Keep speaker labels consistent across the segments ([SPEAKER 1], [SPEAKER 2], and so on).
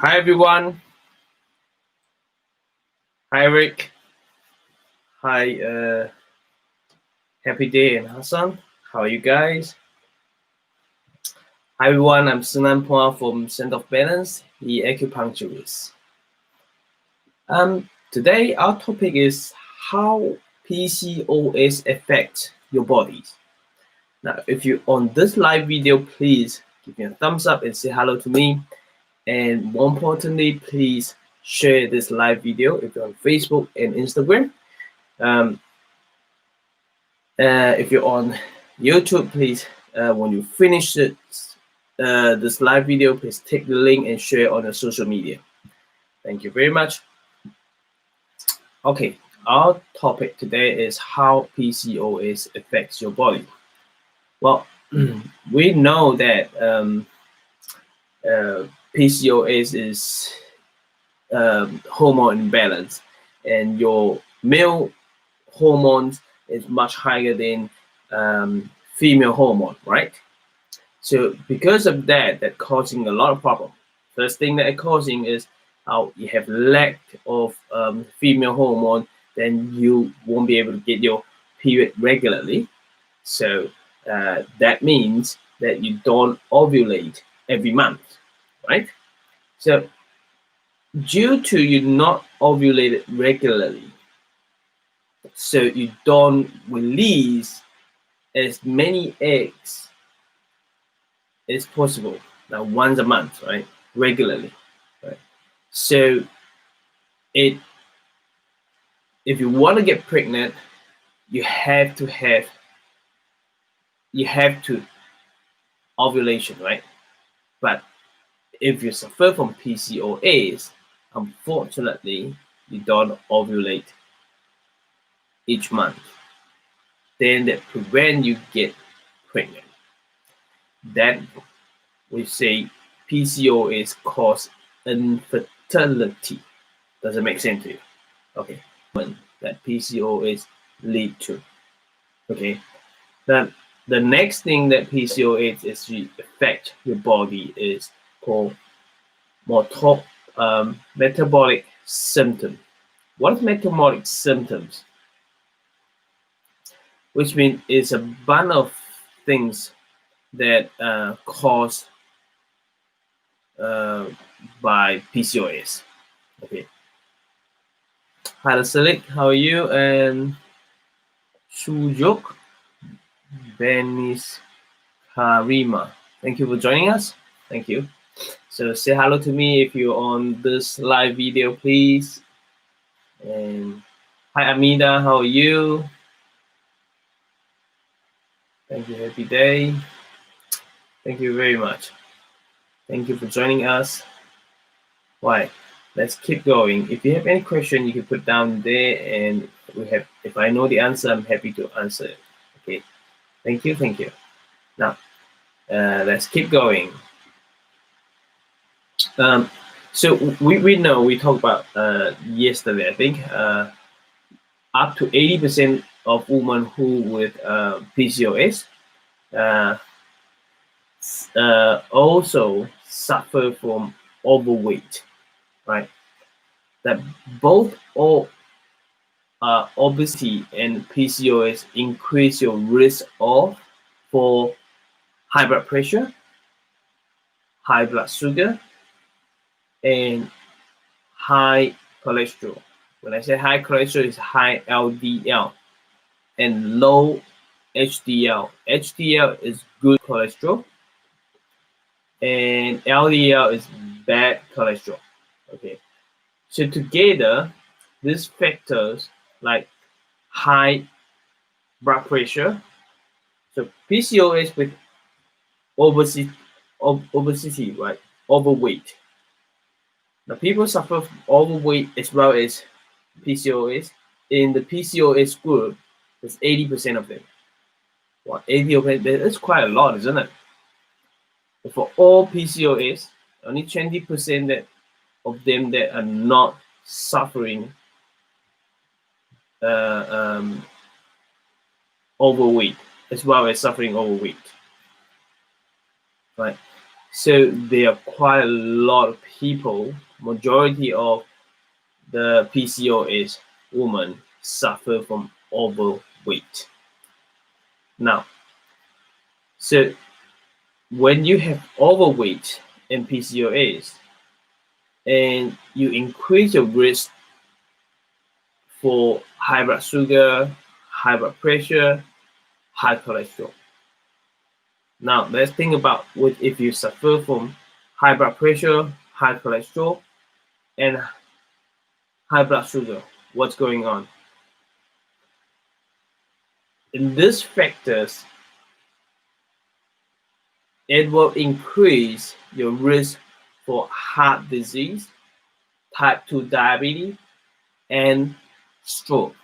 [SPEAKER 1] Hi everyone. Hi Rick. Hi Happy Day and Hassan. How are you guys? Hi everyone, I'm Szenan-Balance from Szenan-Balance, the acupuncturist. Today our topic is how PCOS affects your bodies. Now, if you're on this live video, please give me a thumbs up and say hello to me. And more importantly, please share this live video if you're on Facebook and Instagram. If you're on YouTube, please, when you finish this live video, please take the link and share it on your social media. Thank you very much. Okay, our topic today is how PCOS affects your body. Well, we know that PCOS is hormone imbalance, and your male hormones is much higher than female hormone, right? So because of that, that's causing a lot of problem. First thing that it's causing is how you have lack of female hormone, then you won't be able to get your period regularly. So that means that you don't ovulate every month, right? So due to you not ovulate regularly, so you don't release as many eggs as possible, now once a month, right? Regularly, right? So if you want to get pregnant, you have to ovulation, right? But if you suffer from PCOS, unfortunately, you don't ovulate each month. Then that prevent you get pregnant. That we say PCOS cause infertility. Does it make sense to you? Okay. That PCOS lead to. Okay. Then the next thing that PCOS is to affect your body is called metabolic symptom. What is metabolic symptoms? Which means it's a bunch of things that caused by PCOS. Okay. Hi Salik, how are you? And Sujok Benis Harima. Thank you for joining us. Thank you. So say hello to me if you're on this live video, please. And hi Amida, how are you? Thank you, happy day. Thank you very much. Thank you for joining us. Right, let's keep going. If you have any question, you can put down there, and if I know the answer, I'm happy to answer it. Okay, thank you. Now, let's keep going. So we know, we talked about yesterday, I think, up to 80% of women who with PCOS also suffer from overweight, right? That both obesity and PCOS increase your risk for high blood pressure, high blood sugar, and high cholesterol. When I say high cholesterol, it's high LDL and low HDL. HDL is good cholesterol, and LDL is bad cholesterol. Okay, so together, these factors like high blood pressure, so PCOS with obesity, right? Overweight. Now, people suffer from overweight as well as PCOS. In the PCOS group, there's 80% of them. Well, 80%, that's quite a lot, isn't it? But for all PCOS, only 20% of them that are not suffering overweight, as well as suffering overweight. Right. So there are quite a lot of people, majority of the PCOS women suffer from overweight. Now, so when you have overweight and PCOS, and you increase your risk for high blood sugar, high blood pressure, high cholesterol. Now, let's think about what if you suffer from high blood pressure, high cholesterol, and high blood sugar. What's going on? In these factors, it will increase your risk for heart disease, type 2 diabetes, and stroke.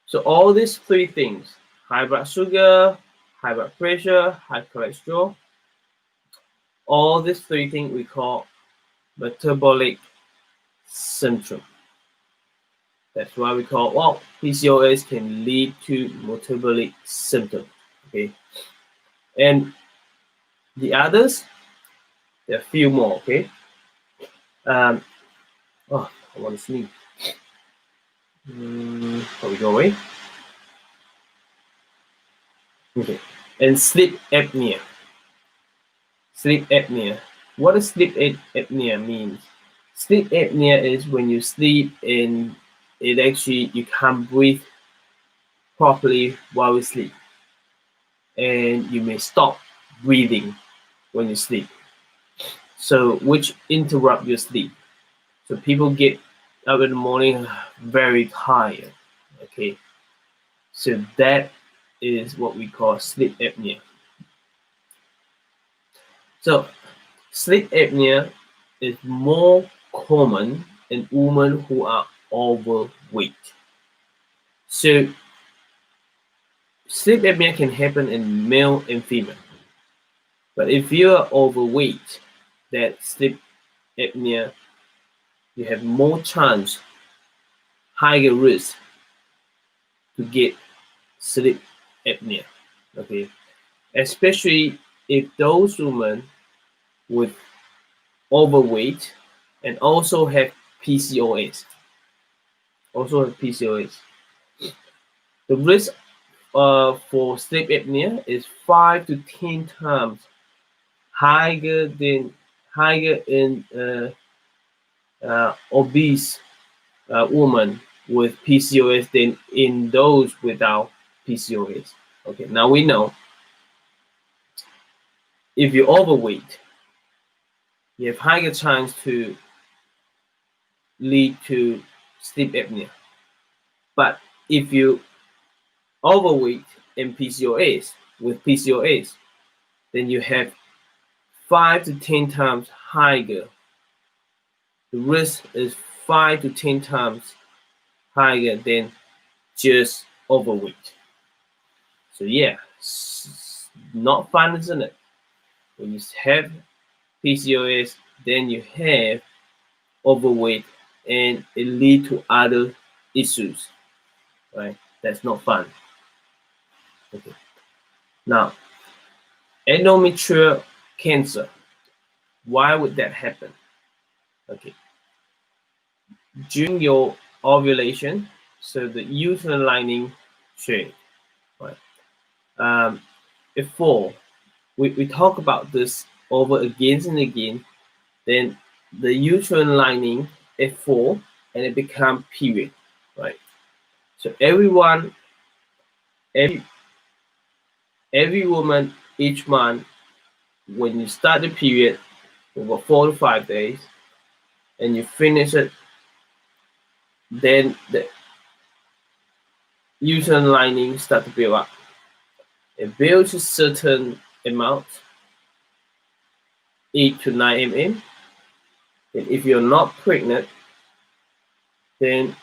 [SPEAKER 1] So all these three things, high blood sugar, high blood pressure, high cholesterol, all these three things we call metabolic syndrome. That's why we call, well, PCOS can lead to metabolic symptoms. Okay. And the others, there are a few more, okay? Oh, I want to sneeze. How we go away? Okay. And sleep apnea. Sleep apnea. What does sleep apnea mean? Sleep apnea is when you sleep and it actually, you can't breathe properly while you sleep. And you may stop breathing when you sleep. So, which interrupt your sleep. So people get up in the morning very tired. Okay. So that is what we call sleep apnea. So sleep apnea is more common in women who are overweight. So sleep apnea can happen in male and female. But if you are overweight, that sleep apnea, you have more chance, higher risk to get sleep apnea. Okay. Especially if those women with overweight and also have PCOS. The risk for sleep apnea is 5 to 10 times higher in obese women with PCOS than in those without PCOS. Okay, now we know if you're overweight, you have higher chance to lead to sleep apnea. But if you overweight and PCOS with PCOS, then you have 5 to 10 times higher. The risk is 5 to 10 times higher than just overweight. So yeah, not fun, isn't it? When you have PCOS, then you have overweight, and it lead to other issues, right? That's not fun. Okay. Now, endometrial cancer. Why would that happen? Okay. During your ovulation, so the uterine lining shrink, right? Before we talk about this over again and again, then the uterine lining is full and it becomes period, right? So every woman each month, when you start the period over 4 to 5 days and you finish it, then the uterine lining start to build up. It builds a certain amount, 8 to 9 mm. And if you're not pregnant, then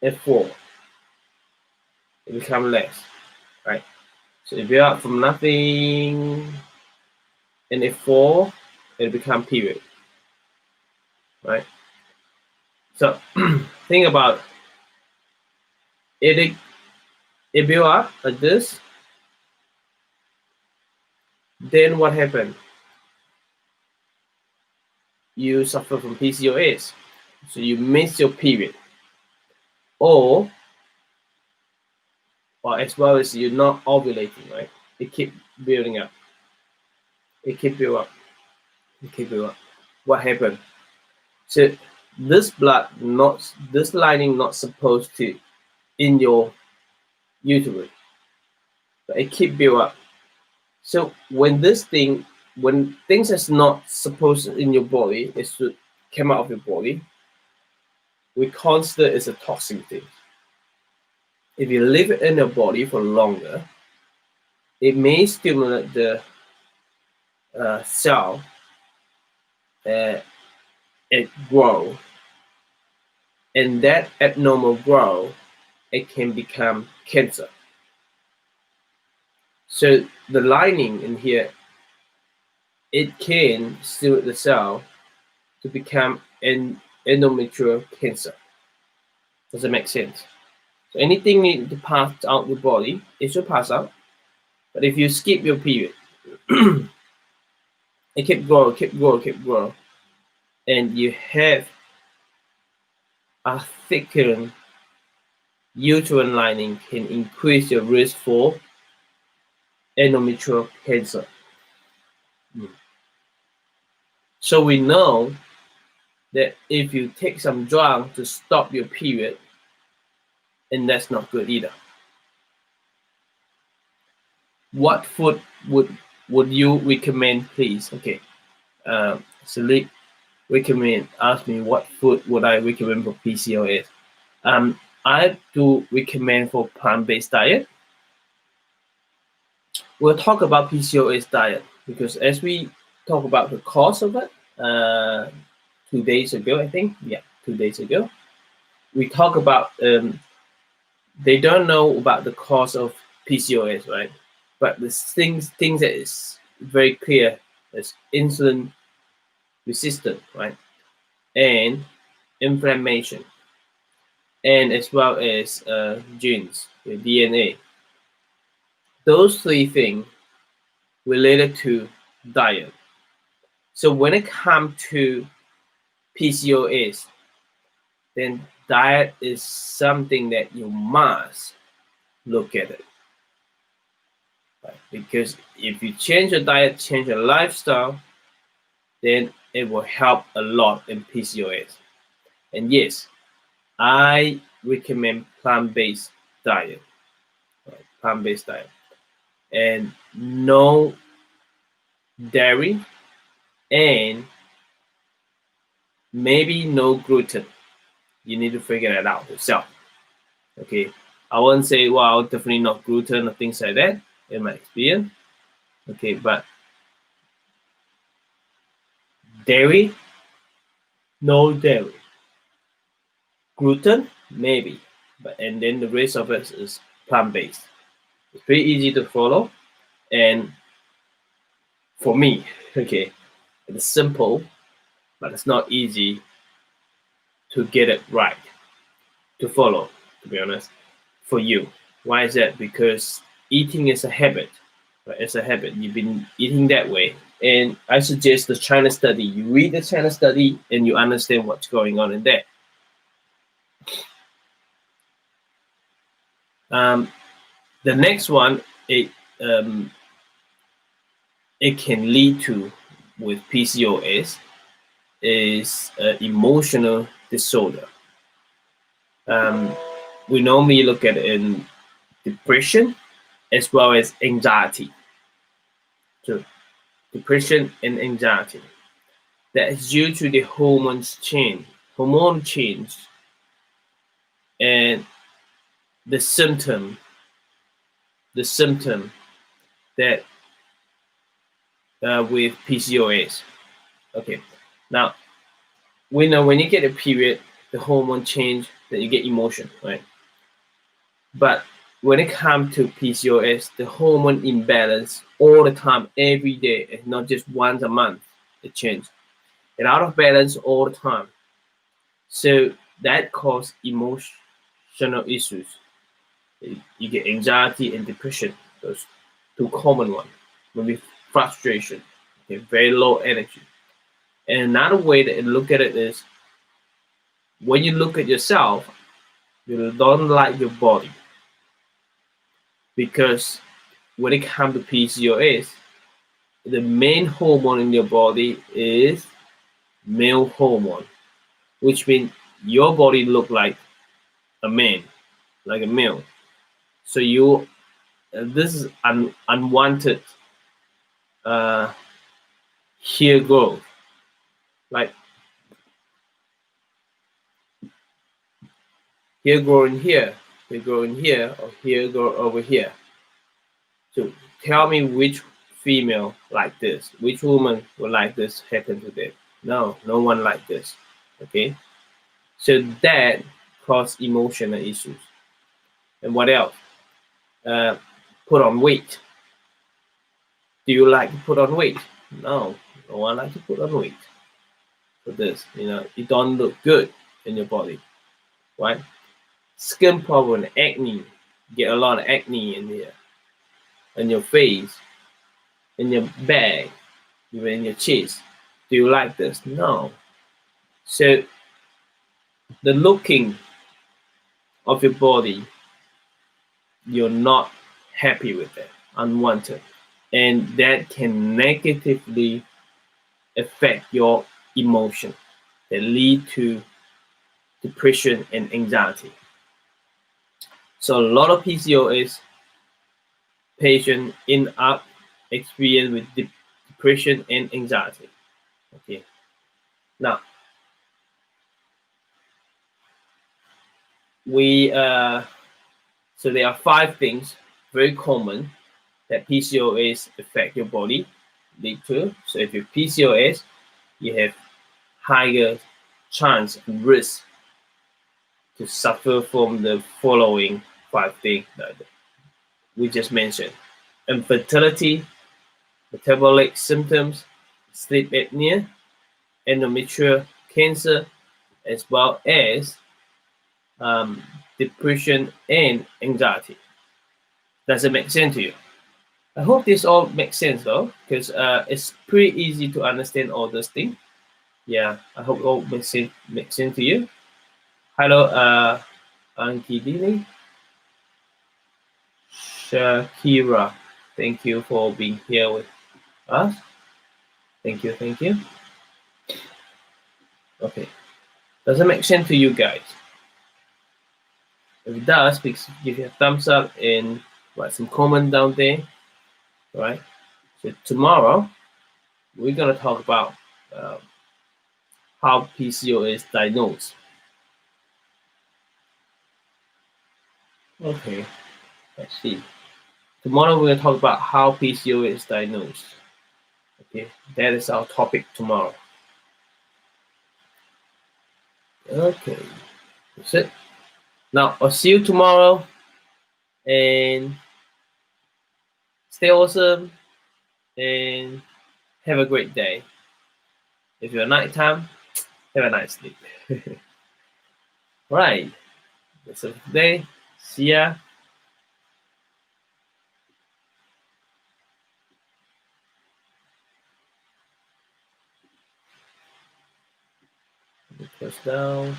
[SPEAKER 1] at 4, it becomes less, right? So if you're up from nothing and at 4, it becomes period, right? So think about it. It build up like this, Then what happened? You suffer from PCOS, so you miss your period, or as well as you're not ovulating, right? It keep building up. It keep build up. It keep build up. What happened? So this lining not supposed to in your uterus, but it keep build up. So when things is not supposed in your body, it should come out of your body, we consider it as a toxic thing. If you leave it in your body for longer, it may stimulate the cell, it grow, and that abnormal growth, it can become cancer. So the lining in here, it can stimulate the cell to become an endometrial cancer. Does it make sense? So anything need to pass out your body, it should pass out. But if you skip your period, it keep grow, and you have a thickened uterine lining, can increase your risk for endometrial cancer. So we know that if you take some drug to stop your period, and that's not good either. What food would you recommend, please? Okay, Salik recommend. Ask me what food would I recommend for PCOS. I do recommend for plant-based diet. We'll talk about PCOS diet because as we talk about the cause of it, 2 days ago, I think, 2 days ago, we talk about they don't know about the cause of PCOS, right? But the things that is very clear is insulin resistant, right? And inflammation, and as well as genes, the DNA. Those 3 things related to diet. So when it comes to PCOS, then diet is something that you must look at it. Right? Because if you change your diet, change your lifestyle, then it will help a lot in PCOS. And yes, I recommend plant-based diet. Right? Plant-based diet. And no dairy, and maybe no gluten. You need to figure that out yourself. Okay, I won't say, well, definitely not gluten or things like that in my experience. Okay, but dairy, no dairy. Gluten, maybe, and then the rest of it is plant-based. It's pretty easy to follow, and for me, okay, it's simple, but it's not easy to get it right, to follow, to be honest, for you. Why is that? Because eating is a habit, right? It's a habit. You've been eating that way. And I suggest the China study. You read the China study and you understand what's going on in there. The next one, it can lead to with PCOS is emotional disorder. We normally look at it in depression as well as anxiety. So depression and anxiety. That is due to the hormone change, and the symptom that with PCOS. Okay, now we know when you get a period, the hormone change, that you get emotion, right? But when it comes to PCOS, the hormone imbalance all the time, every day, and not just once a month, it changes. It's out of balance all the time. So that causes emotional issues. You get anxiety and depression, those 2 common ones. When we frustration, okay, very low energy. And another way to look at it is when you look at yourself, you don't like your body, because when it comes to PCOS, the main hormone in your body is male hormone, which means your body look like a man, like a male. So you, this is unwanted hair growth, like hair growing here, hair growing here, or hair grow over here. So tell me which female like this, which woman would like this happen to them? No, no one like this. Okay, so that cause emotional issues. And what else? Put on weight. Do you like to put on weight? No, no one like to put on weight. For this, it don't look good in your body, right? Skin problem, acne, get a lot of acne in here, in your face, in your back, even in your chest. Do you like this? No. So the looking of your body, you're not happy with it, unwanted, and that can negatively affect your emotion, that lead to depression and anxiety. So a lot of PCOS patients end up experience with depression and anxiety. Okay. Now we so there are 5 things very common that PCOS affect your body lead to. So if you're PCOS, you have higher chance and risk to suffer from the following 5 things that we just mentioned: infertility, metabolic symptoms, sleep apnea, endometrial cancer, as well as depression and anxiety. Does it make sense to you? I hope this all makes sense though, because it's pretty easy to understand all those things. Yeah, I hope it all makes sense to you. Hello, Ankidini, Shakira. Thank you for being here with us. Thank you, thank you. Okay, does it make sense to you guys? If it does, please give me a thumbs up and write some comment down there. All right. So tomorrow we're gonna talk about how PCOS is diagnosed. Okay, let's see. Tomorrow we're gonna talk about how PCOS is diagnosed. Okay, that is our topic tomorrow. Okay, that's it. Now I'll see you tomorrow, and stay awesome and have a great day. If you're nighttime, have a nice sleep. Right, that's it for today. See ya. Press down.